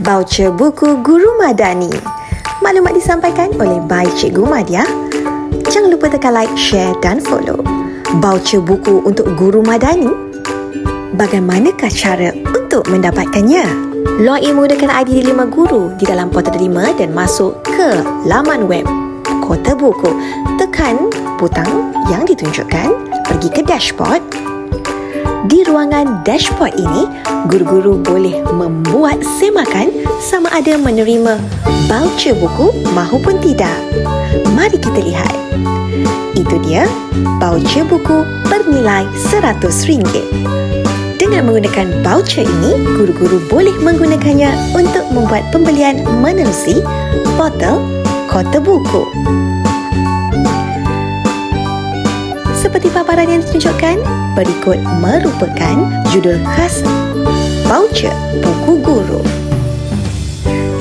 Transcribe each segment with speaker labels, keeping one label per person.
Speaker 1: Baucer buku Guru Madani. Maklumat disampaikan oleh by Cikgu Madia. Jangan lupa tekan like, share dan follow. Baucer buku untuk Guru Madani. Bagaimanakah cara untuk mendapatkannya? Log in menggunakan ID 5 guru di dalam portal 5 dan masuk ke laman web Kota Buku. Tekan butang yang ditunjukkan, pergi ke dashboard. Di ruangan dashboard ini, guru-guru boleh membuat semakan sama ada menerima baucer buku mahupun tidak. Mari kita lihat. Itu dia, baucer buku bernilai RM100. Dengan menggunakan baucer ini, guru-guru boleh menggunakannya untuk membuat pembelian menerusi portal Kota Buku. Seperti paparan yang ditunjukkan, berikut merupakan judul khas baucer buku guru.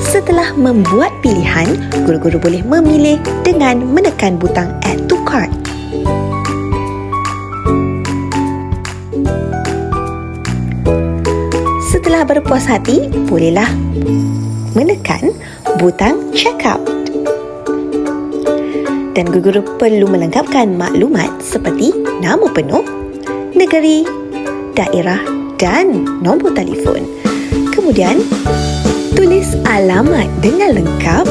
Speaker 1: Setelah membuat pilihan, guru-guru boleh memilih dengan menekan butang Add to Cart. Setelah berpuas hati, bolehlah menekan butang Checkout. Dan guru-guru perlu melengkapkan maklumat seperti nama penuh, negeri, daerah dan nombor telefon. Kemudian, tulis alamat dengan lengkap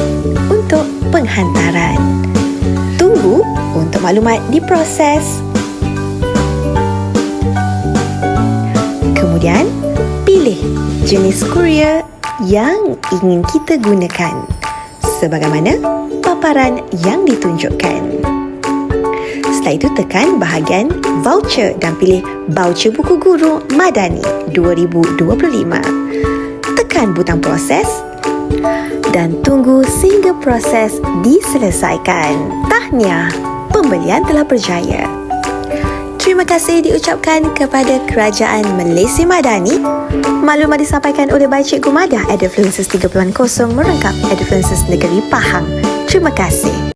Speaker 1: untuk penghantaran. Tunggu untuk maklumat diproses. Kemudian, pilih jenis kurier yang ingin kita gunakan, sebagaimana paparan yang ditunjukkan. Setelah itu, tekan bahagian voucher dan pilih baucer buku Guru Madani 2025. Tekan butang proses dan tunggu sehingga proses diselesaikan. Tahniah, pembelian telah berjaya. Terima kasih diucapkan kepada Kerajaan Malaysia Madani. Maklumat disampaikan oleh by Cikgu Madia, Adfluences 3.0 merangkap Adfluences Negeri Pahang. Terima kasih.